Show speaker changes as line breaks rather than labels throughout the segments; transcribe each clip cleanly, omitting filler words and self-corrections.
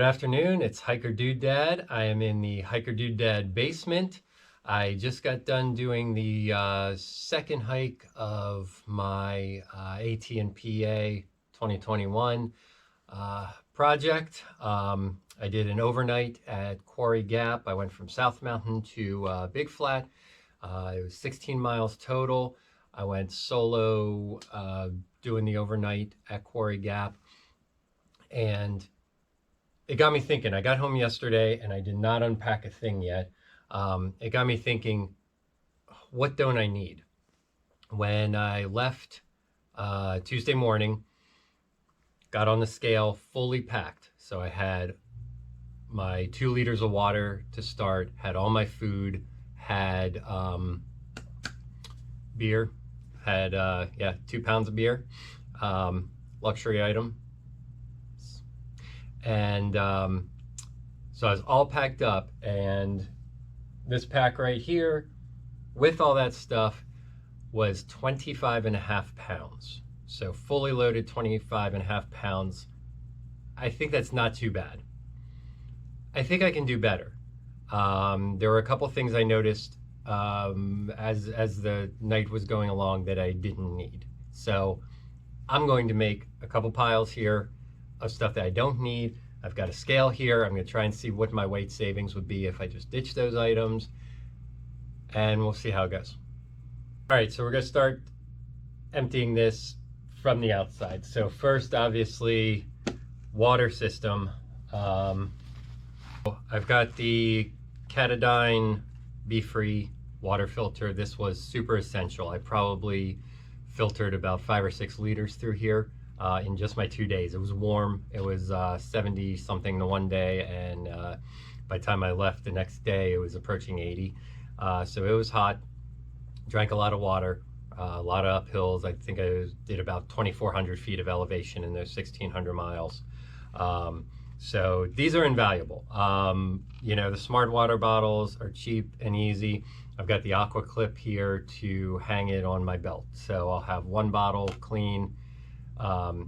Good afternoon, it's Hiker Dude Dad. I am in the Hiker Dude Dad basement. I just got done doing the second hike of my AT and PA 2021 project. I did an overnight at Quarry Gap. I went from South Mountain to Big Flat. It was 16 miles total. I went solo doing the overnight at Quarry Gap, and it got me thinking. I got home yesterday and I did not unpack a thing yet. It got me thinking, what don't I need? When I left Tuesday morning, got on the scale fully packed. So I had my 2 liters of water to start, had all my food, had beer, had 2 pounds of beer, luxury item. And so I was all packed up, and this pack right here with all that stuff was 25.5 pounds. So fully loaded 25.5 pounds. I think that's not too bad. I think I can do better. There were a couple things I noticed as the night was going along that I didn't need. So I'm going to make a couple piles here of stuff that I don't need. I've got a scale here. I'm going to try and see what my weight savings would be if I just ditch those items, and we'll see how it goes. All right, so we're going to start emptying this from the outside. So first, obviously, water system. I've got the Gatorade Be-Free water filter. This was super essential. I probably filtered about 5 or 6 liters through here in just my 2 days. It was warm. It was 70 something the one day, and by the time I left the next day, it was approaching 80. So it was hot. Drank a lot of water, a lot of uphills. I think I did about 2,400 feet of elevation in those 1,600 miles. So these are invaluable. You know, the smart water bottles are cheap and easy. I've got the aqua clip here to hang it on my belt. So I'll have 1 bottle clean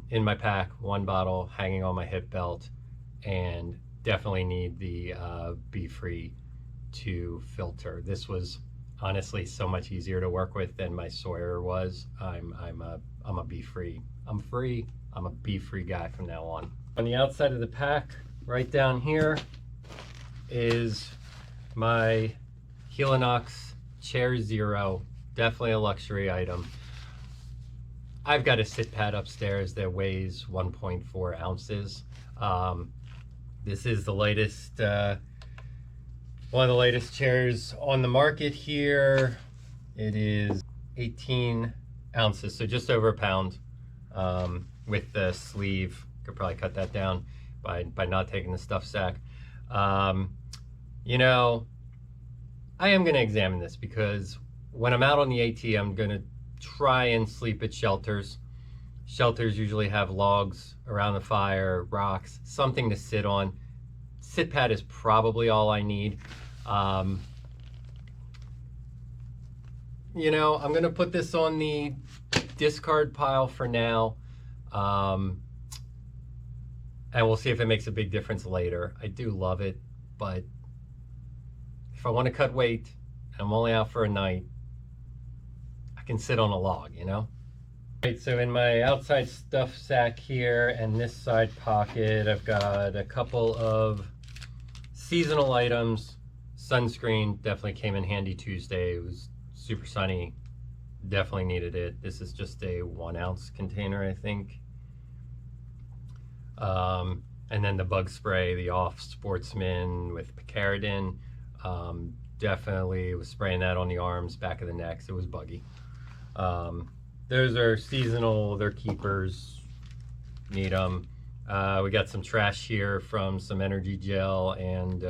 in my pack, 1 bottle hanging on my hip belt, and definitely need the Be-Free to filter. This was honestly so much easier to work with than my Sawyer was. I'm a Be-Free. I'm free. I'm a Be-Free guy from now on. On the outside of the pack, right down here, is my Helinox Chair Zero. Definitely a luxury item. I've got a sit pad upstairs that weighs 1.4 ounces. This is the latest, one of the latest chairs on the market here. It is 18 ounces, so just over a pound, with the sleeve. Could probably cut that down by not taking the stuff sack. You know, I am going to examine this because when I'm out on the AT, I'm going to try and sleep at shelters. Shelters usually have logs around the fire, rocks, something to sit on. Sit pad is probably all I need. You know, I'm going to put this on the discard pile for now. And we'll see if it makes a big difference later. I do love it, but if I want to cut weight, and I'm only out for a night, I can sit on a log, you know? Right, so in my outside stuff sack here and this side pocket, I've got a couple of seasonal items. Sunscreen definitely came in handy Tuesday. It was super sunny, definitely needed it. This is just a 1 ounce container, I think. And then the bug spray, the Off Sportsman with picaridin. Definitely was spraying that on the arms, back of the necks. It was buggy. Those are seasonal, they're keepers, need them. We got some trash here from some energy gel and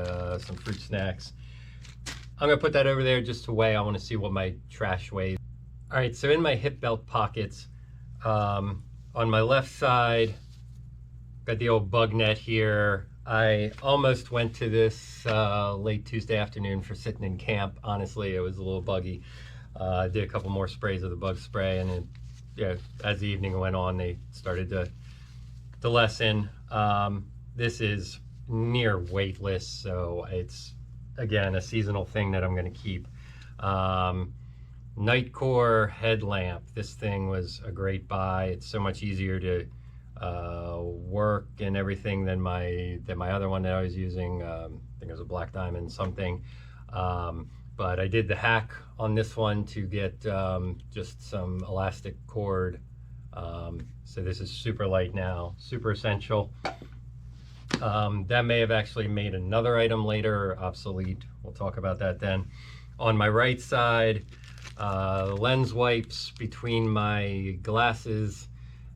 some fruit snacks. I'm gonna put that over there just to weigh. I wanna see what my trash weighs. All right, so in my hip belt pockets, on my left side, got the old bug net here. I almost went to this late Tuesday afternoon for sitting in camp. Honestly, it was a little buggy. I did a couple more sprays of the bug spray, and then, yeah, as the evening went on, they started to lessen. This is near weightless, so it's, again, a seasonal thing that I'm going to keep. Nightcore Headlamp. This thing was a great buy. It's so much easier to work and everything than my other one that I was using. I think it was a Black Diamond something. But I did the hack on this one to get just some elastic cord. So this is super light now, super essential. That may have actually made another item later obsolete. We'll talk about that then. On my right side, lens wipes between my glasses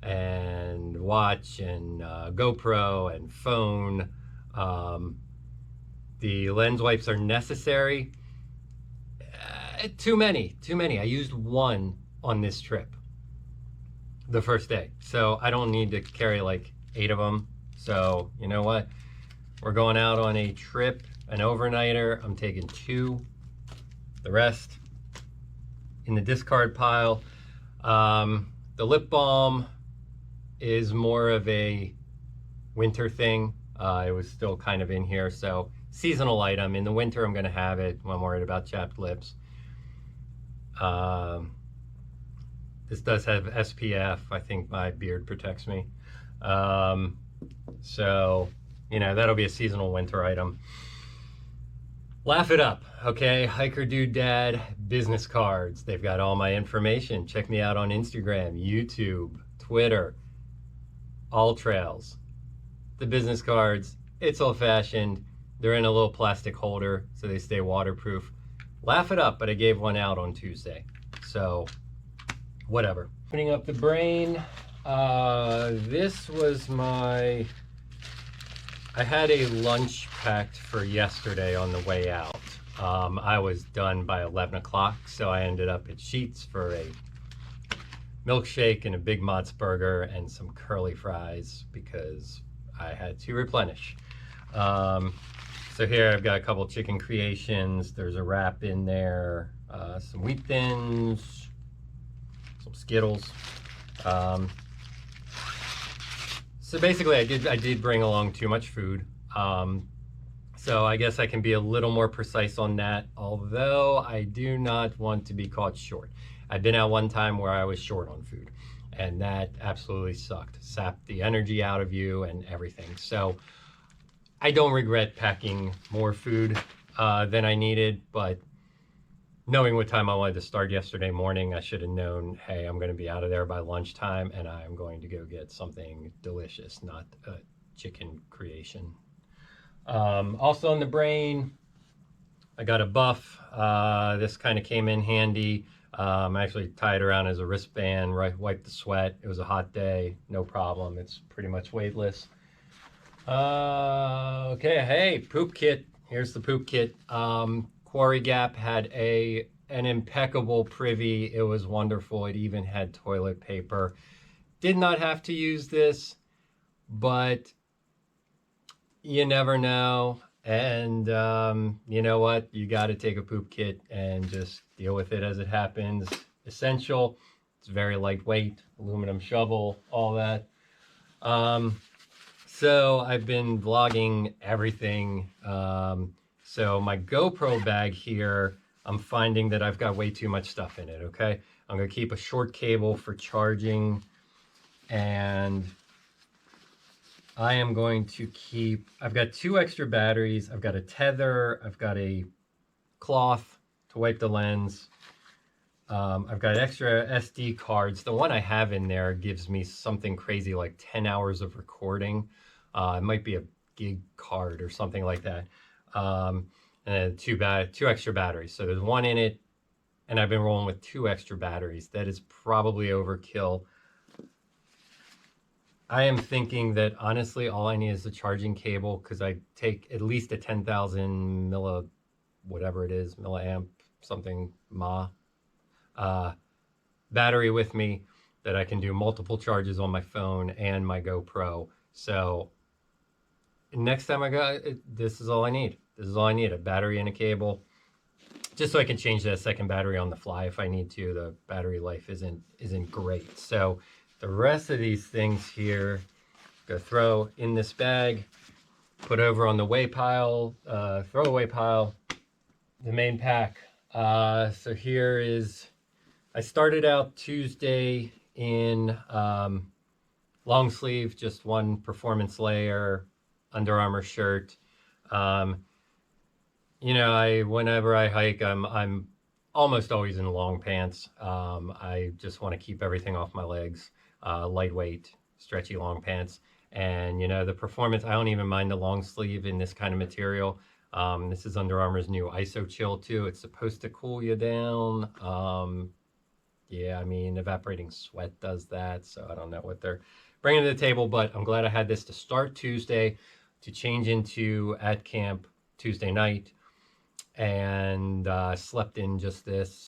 and watch and GoPro and phone. The lens wipes are necessary. Too many. I used one on this trip the first day, so I don't need to carry like 8 of them. So you know what? We're going out on a trip, an overnighter. I'm taking 2. The rest in the discard pile. The lip balm is more of a winter thing. It was still kind of in here, so seasonal item. In the winter, I'm going to have it when I'm worried about chapped lips. This does have SPF. I think my beard protects me. So, you know, that'll be a seasonal winter item. Laugh it up, okay? Hiker Dude Dad business cards. They've got all my information. Check me out on Instagram, YouTube, Twitter, all trails. The business cards, it's old-fashioned. They're in a little plastic holder, so they stay waterproof. Laugh it up, but I gave one out on Tuesday. So, whatever. Opening up the brain. This was my... I had a lunch packed for yesterday on the way out. I was done by 11 o'clock, so I ended up at Sheetz for a milkshake and a Big Mott's burger and some curly fries because I had to replenish. So here I've got a couple chicken creations. There's a wrap in there, some wheat thins, some Skittles. So basically I did bring along too much food. So I guess I can be a little more precise on that, although I do not want to be caught short. I've been at one time where I was short on food, and that absolutely sucked. Sapped the energy out of you and everything. So I don't regret packing more food than I needed, but knowing what time I wanted to start yesterday morning, I should have known, hey, I'm going to be out of there by lunchtime, and I'm going to go get something delicious, not a chicken creation. Also in the brain, I got a buff. This kind of came in handy. I actually tied around as a wristband, wiped the sweat. It was a hot day, no problem. It's pretty much weightless. Okay, hey, poop kit. Here's the poop kit. Quarry Gap had an impeccable privy. It was wonderful. It even had toilet paper. Did not have to use this, but you never know. And you know what? You got to take a poop kit and just deal with it as it happens. Essential. It's very lightweight. Aluminum shovel, all that. So I've been vlogging everything. So my GoPro bag here, I'm finding that I've got way too much stuff in it, okay? I'm gonna keep a short cable for charging, and I am going to keep, I've got 2 extra batteries, I've got a tether, I've got a cloth to wipe the lens, I've got extra SD cards. The one I have in there gives me something crazy like 10 hours of recording. It might be a gig card or something like that. And then 2 extra batteries. So there's 1 in it, and I've been rolling with 2 extra batteries. That is probably overkill. I am thinking that honestly, all I need is a charging cable, because I take at least a 10,000 whatever it is, milliamp, something battery with me that I can do multiple charges on my phone and my GoPro. So next time I go, this is all I need. This is all I need, a battery and a cable, just so I can change that second battery on the fly if I need to. The battery life isn't great. So the rest of these things here, go throw in this bag. put over on the weigh pile, throwaway pile, the main pack. So here is, I started out Tuesday in long sleeve, just one performance layer, Under Armour shirt. You know, whenever I hike, I'm almost always in long pants. I just want to keep everything off my legs. Lightweight, stretchy long pants. And you know, the performance, I don't even mind the long sleeve in this kind of material. This is Under Armour's new ISO Chill too. It's supposed to cool you down. Yeah, I mean, evaporating sweat does that, so I don't know what they're bringing to the table, but I'm glad I had this to start Tuesday, to change into at camp Tuesday night, and slept in just this.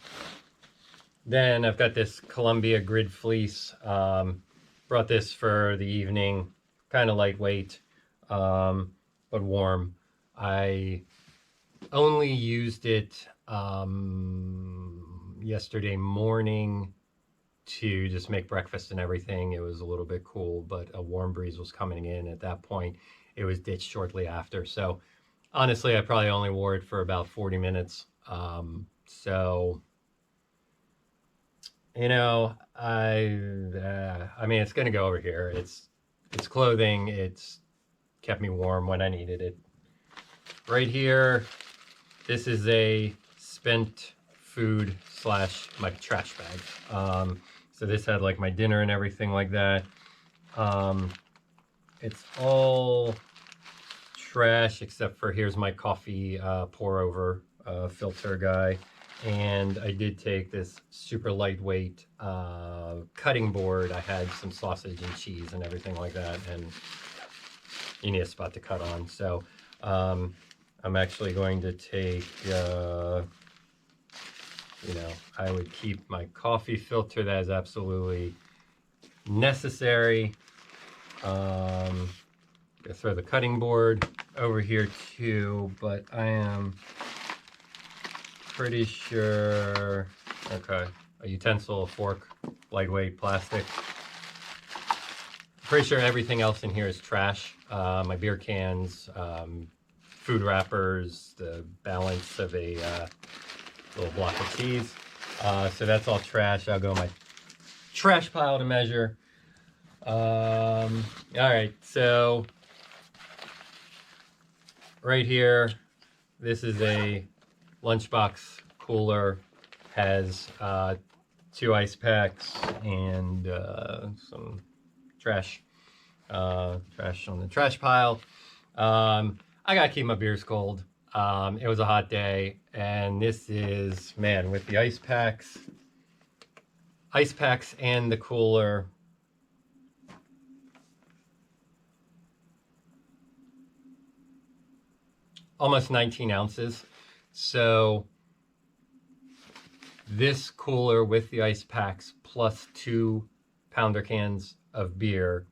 Then I've got this Columbia grid fleece. Brought this for the evening, kind of lightweight, but warm. I only used it yesterday morning to just make breakfast and everything. It was a little bit cool, but a warm breeze was coming in at that point. It was ditched shortly after. So honestly, I probably only wore it for about 40 minutes. So, you know, I mean, it's going to go over here. It's clothing. It's kept me warm when I needed it. Right here, this is a spent food / my trash bag. So this had like my dinner and everything like that. It's all trash except for here's my coffee pour over filter guy. And I did take this super lightweight cutting board. I had some sausage and cheese and everything like that, and you need a spot to cut on. So I'm actually going to take, you know, I would keep my coffee filter. That is absolutely necessary. Gonna throw the cutting board over here too, but I am pretty sure, okay, a utensil, a fork, lightweight plastic. Pretty sure everything else in here is trash. My beer cans, food wrappers, the balance of a little block of cheese. So that's all trash. I'll go in my trash pile to measure. All right, so right here, this is a lunchbox cooler, has 2 ice packs and some trash on the trash pile. I gotta keep my beers cold. It was a hot day, and this is, man, with the ice packs and the cooler, almost 19 ounces. So this cooler with the ice packs plus 2 pounder cans of beer,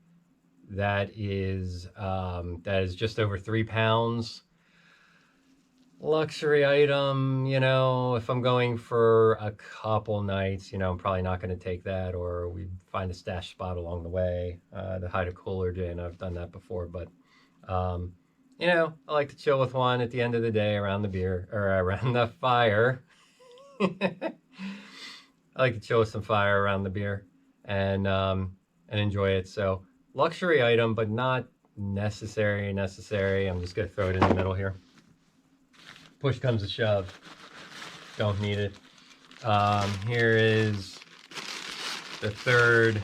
that is just over 3 pounds. Luxury item, you know, if I'm going for a couple nights, you know, I'm probably not going to take that, or we find a stash spot along the way to hide a cooler in. I've done that before, but you know, I like to chill with one at the end of the day around the beer, or around the fire. I like to chill with some fire around the beer and enjoy it. So luxury item, but not necessary. I'm just gonna throw it in the middle here. Push comes to shove, don't need it. Here is the third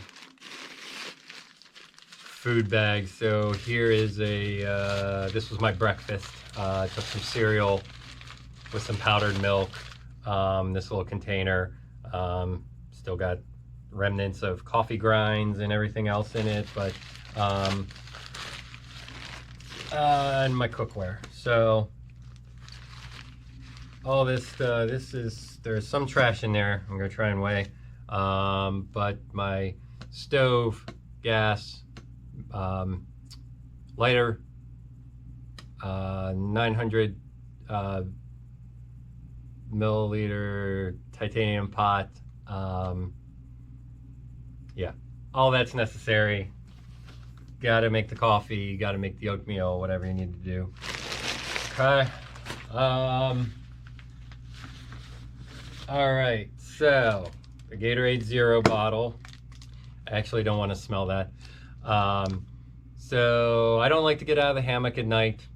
food bag. So here is a, this was my breakfast. I took some cereal with some powdered milk, this little container. Still got remnants of coffee grinds and everything else in it, but and my cookware. So all this, there's some trash in there. I'm gonna try and weigh, but my stove, gas, lighter, 900 milliliter titanium pot. Yeah, all that's necessary. gotta make the coffee, you gotta make the oatmeal, whatever you need to do. Okay. All right, so the Gatorade Zero bottle. I actually don't want to smell that. So I don't like to get out of the hammock at night.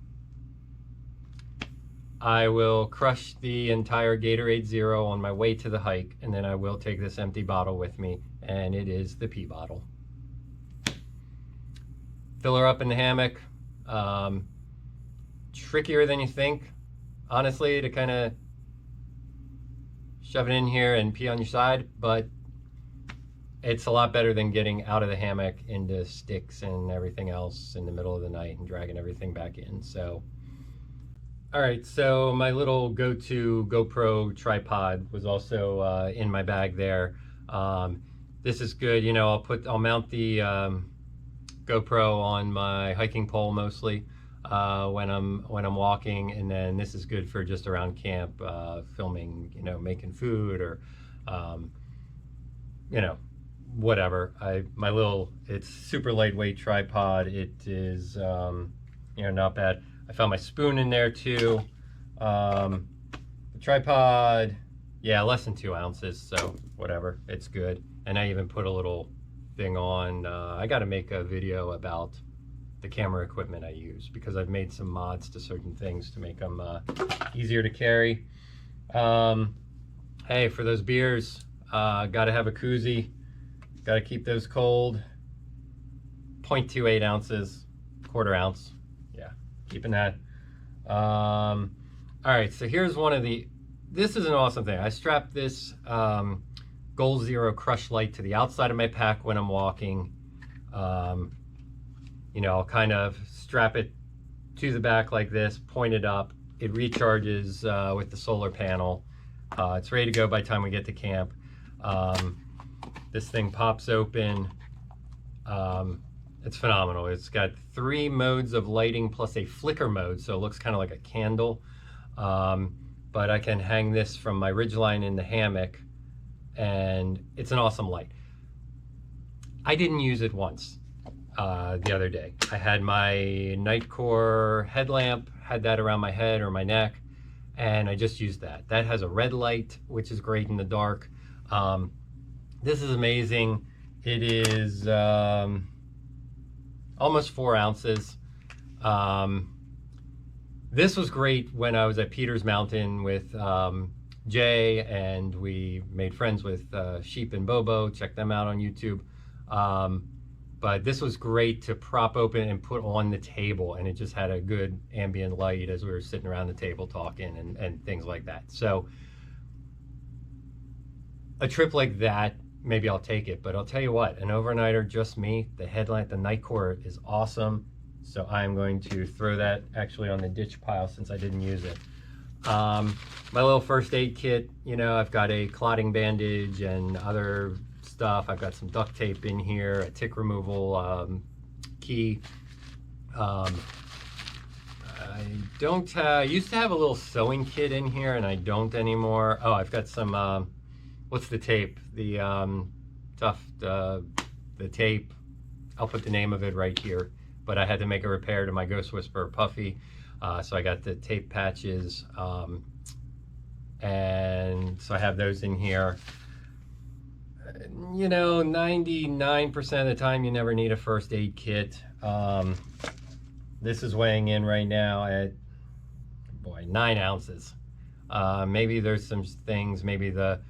I will crush the entire Gatorade Zero on my way to the hike, and then I will take this empty bottle with me, and it is the pee bottle. Fill her up in the hammock. Trickier than you think, honestly, to kind of shove it in here and pee on your side, but it's a lot better than getting out of the hammock into sticks and everything else in the middle of the night and dragging everything back in. So, all right, so my little go-to GoPro tripod was also in my bag there. This is good, you know, I'll mount the GoPro on my hiking pole mostly when I'm walking, and then this is good for just around camp, filming, you know, making food or you know, whatever. It's super lightweight tripod. It is you know, not bad. I found my spoon in there too. The tripod, yeah, less than 2 ounces, so whatever, it's good. And I even put a little thing on. I got to make a video about the camera equipment I use, because I've made some mods to certain things to make them easier to carry. Hey, for those beers, got to have a koozie. Got to keep those cold. 0.28 ounces, quarter ounce. Yeah, keeping that. All right, so here's this is an awesome thing. I strapped this Goal Zero Crush Light to the outside of my pack when I'm walking. You know, I'll kind of strap it to the back like this, point it up. It recharges with the solar panel. It's ready to go by the time we get to camp. This thing pops open. It's phenomenal. It's got 3 modes of lighting plus a flicker mode, so it looks kind of like a candle. But I can hang this from my ridgeline in the hammock, and it's an awesome light. I didn't use it once the other day. I had my Nightcore Headlamp, had that around my head or my neck, and I just used that. That has a red light, which is great in the dark. This is amazing. It is almost 4 ounces. This was great when I was at Peters Mountain with Jay, and we made friends with Sheep and Bobo. Check them out on YouTube. But this was great to prop open and put on the table, and it just had a good ambient light as we were sitting around the table talking and things like that. So a trip like that, maybe I'll take it, but I'll tell you what, an overnighter, just me, the headlight, the Nightcore is awesome. So I'm going to throw that actually on the ditch pile since I didn't use it. My little first aid kit, you know, I've got a clotting bandage and other stuff. I've got some duct tape in here, a tick removal key. I used to have a little sewing kit in here, and I don't anymore. Oh, I've got some, what's the tape? The the tape. I'll put the name of it right here. But I had to make a repair to my Ghost Whisperer Puffy. So I got the tape patches. And so I have those in here. You know, 99% of the time you never need a first aid kit. This is weighing in right now at, boy, 9 ounces. Maybe there's some things, maybe the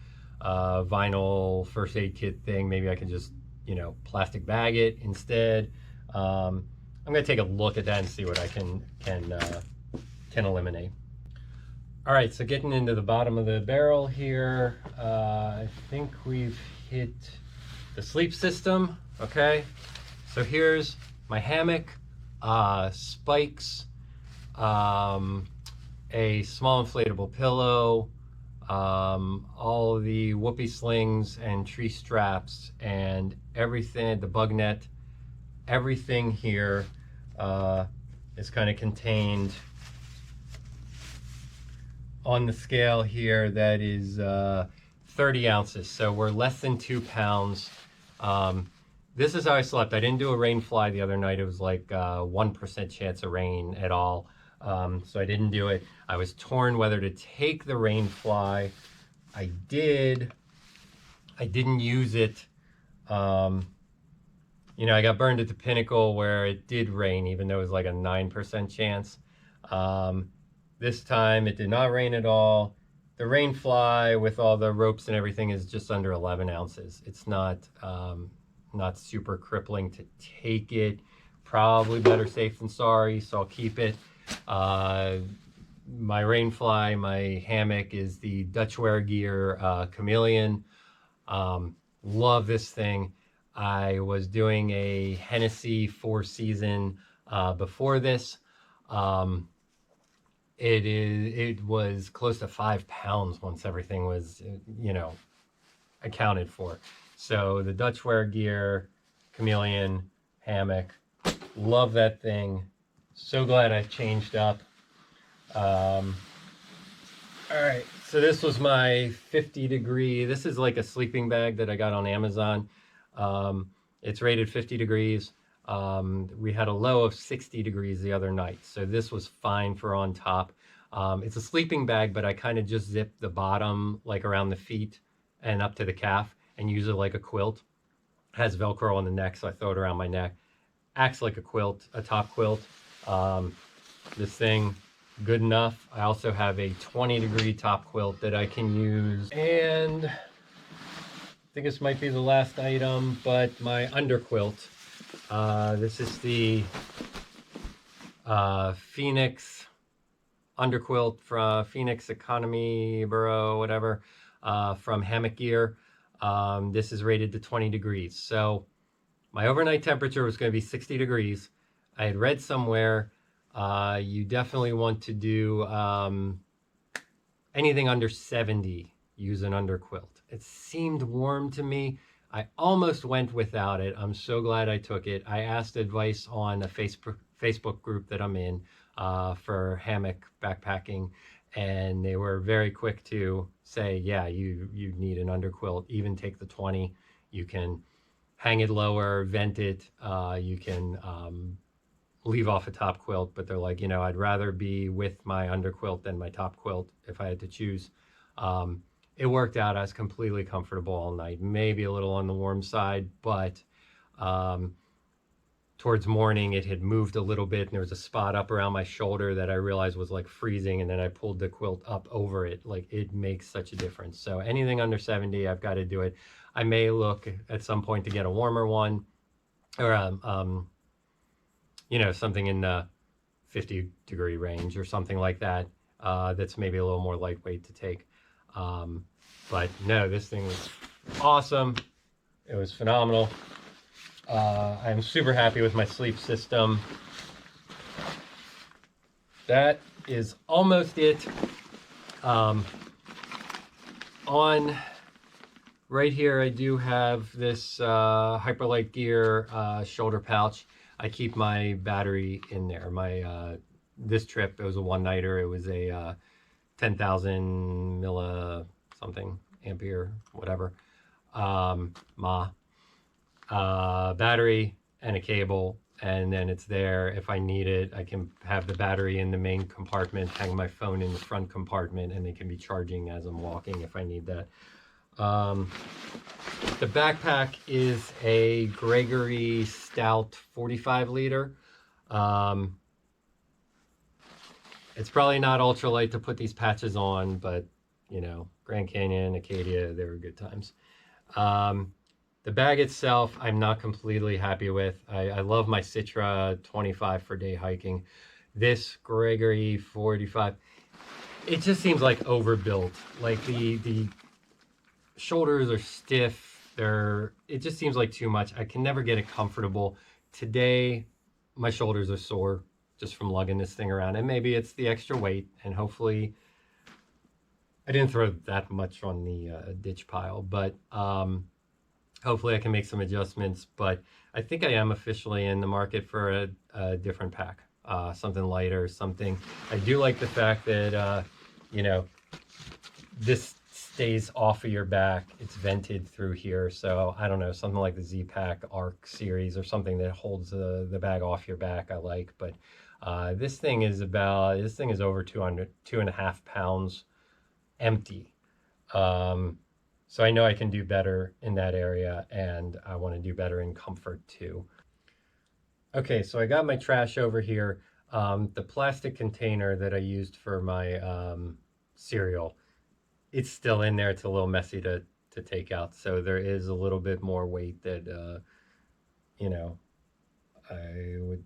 vinyl first aid kit thing, maybe I can just, you know, plastic bag it instead. I'm gonna take a look at that and see what I can eliminate. All right, so getting into the bottom of the barrel here, I think we've hit the sleep system. Okay, so here's my hammock, spikes, a small inflatable pillow, all the whoopee slings and tree straps and everything, the bug net, everything here is kind of contained on the scale here. That is 30 ounces, so we're less than 2 pounds. this is how I slept. I didn't do a rain fly the other night. It was like 1% chance of rain at all. So I didn't do it. I was torn whether to take the rain fly. I did. I didn't use it. You know, I got burned at the Pinnacle where it did rain, even though it was like a 9% chance. This time it did not rain at all. The rain fly with all the ropes and everything is just under 11 ounces. It's not super crippling to take it. Probably better safe than sorry, so I'll keep it. My rain fly, my hammock is the Dutchwear Gear Chameleon. Love this thing. I was doing a Hennessy 4-season before this. It was close to 5 pounds once everything was, you know, accounted for. So the Dutchwear Gear Chameleon hammock, love that thing. So glad I changed up. All right, so this was my 50-degree. This is like a sleeping bag that I got on Amazon. It's rated 50 degrees. We had a low of 60 degrees the other night, so this was fine for on top. It's a sleeping bag, but I kind of just zip the bottom like around the feet and up to the calf and use it like a quilt. It has Velcro on the neck, so I throw it around my neck. Acts like a quilt, a top quilt. This thing, good enough. I also have a 20-degree top quilt that I can use. And I think this might be the last item, but my underquilt. This is the Phoenix underquilt from Phoenix Economy Borough, whatever, from Hammock Gear. This is rated to 20 degrees. So my overnight temperature was going to be 60 degrees. I had read somewhere you definitely want to do anything under 70, use an underquilt. It seemed warm to me. I almost went without it. I'm so glad I took it. I asked advice on a Facebook group that I'm in for hammock backpacking, and they were very quick to say, yeah, you need an underquilt. Even take the 20. You can hang it lower, vent it. You can leave off a top quilt, but they're like, you know, I'd rather be with my underquilt than my top quilt if I had to choose. It worked out. I was completely comfortable all night, maybe a little on the warm side, but towards morning it had moved a little bit and there was a spot up around my shoulder that I realized was like freezing, and then I pulled the quilt up over it. Like, it makes such a difference. So anything under 70, I've got to do it. I may look at some point to get a warmer one, or you know, something in the 50-degree range or something like that. That's maybe a little more lightweight to take. But no, this thing was awesome. It was phenomenal. I'm super happy with my sleep system. That is almost it. On right here, I do have this Hyperlight Gear shoulder pouch. I keep my battery in there. My this trip, it was a one-nighter. It was a 10,000 milli something ampere, whatever, battery and a cable, and then it's there. If I need it, I can have the battery in the main compartment, hang my phone in the front compartment, and they can be charging as I'm walking if I need that. The backpack is a Gregory Stout 45 liter. It's probably not ultralight to put these patches on, but you know, Grand Canyon, Acadia, they were good times. The bag itself, I'm not completely happy with. I love my Citra 25 for day hiking. This Gregory 45, it just seems like overbuilt. Like the shoulders are stiff. It just seems like too much. I can never get it comfortable. Today, my shoulders are sore just from lugging this thing around, and maybe it's the extra weight, and hopefully I didn't throw that much on the ditch pile, but hopefully I can make some adjustments. But I think I am officially in the market for a different pack, something lighter, something. I do like the fact that you know, this stays off of your back. It's vented through here, so I don't know, something like the Z-Pack Arc series or something that holds the bag off your back I like. But this thing is over 2.5 pounds empty. So I know I can do better in that area, and I want to do better in comfort too. Okay, so I got my trash over here. The plastic container that I used for my cereal, it's still in there. It's a little messy to take out, so there is a little bit more weight that you know, I would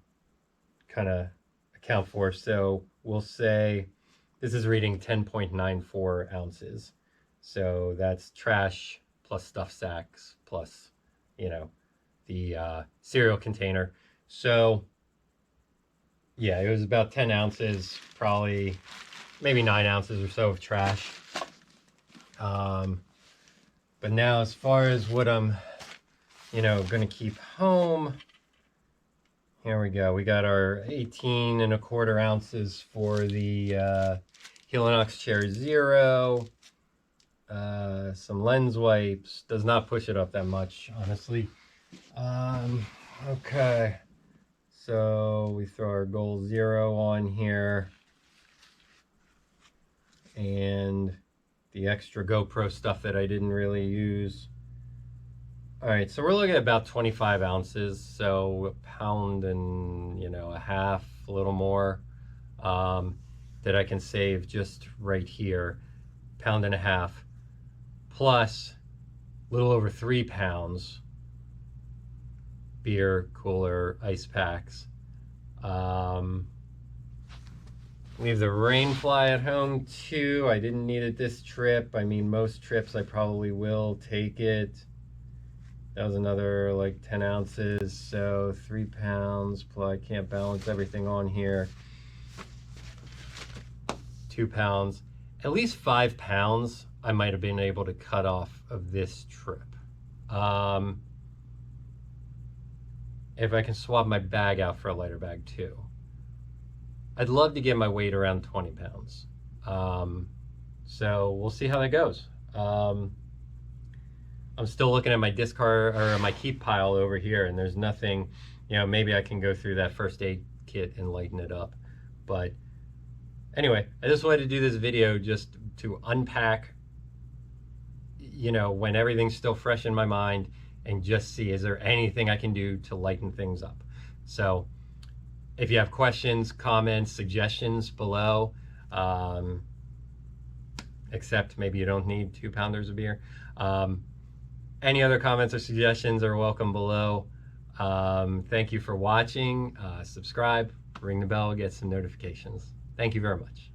kind of account for. So we'll say this is reading 10.94 ounces. So that's trash plus stuff sacks plus, you know, the cereal container. So yeah, it was about 10 ounces, probably maybe 9 ounces or so of trash. But now as far as what I'm, you know, gonna keep home, here we go. We got our 18.25 ounces for the Helinox Chair Zero. Some lens wipes. Does not push it up that much, honestly. Okay. So we throw our Goal Zero on here. And the extra GoPro stuff that I didn't really use. All right, so we're looking at about 25 ounces. So 1.5 pounds, a little more, that I can save just right here. 1.5 pounds. Plus a little over 3 pounds beer cooler ice packs. Leave the rain fly at home too. I didn't need it this trip. I mean, most trips I probably will take it. That was another like 10 ounces, so 3 pounds. Plus I can't balance everything on here. 2 pounds, at least 5 pounds I might have been able to cut off of this trip. If I can swap my bag out for a lighter bag too. I'd love to get my weight around 20 pounds. So we'll see how that goes. I'm still looking at my discard or my keep pile over here, and there's nothing, you know, maybe I can go through that first aid kit and lighten it up. But anyway, I just wanted to do this video just to unpack, you know, when everything's still fresh in my mind, and just see, is there anything I can do to lighten things up? So if you have questions, comments, suggestions below, except maybe you don't need 2 pounders of beer. Any other comments or suggestions are welcome below. Thank you for watching. Subscribe, ring the bell, get some notifications. Thank you very much.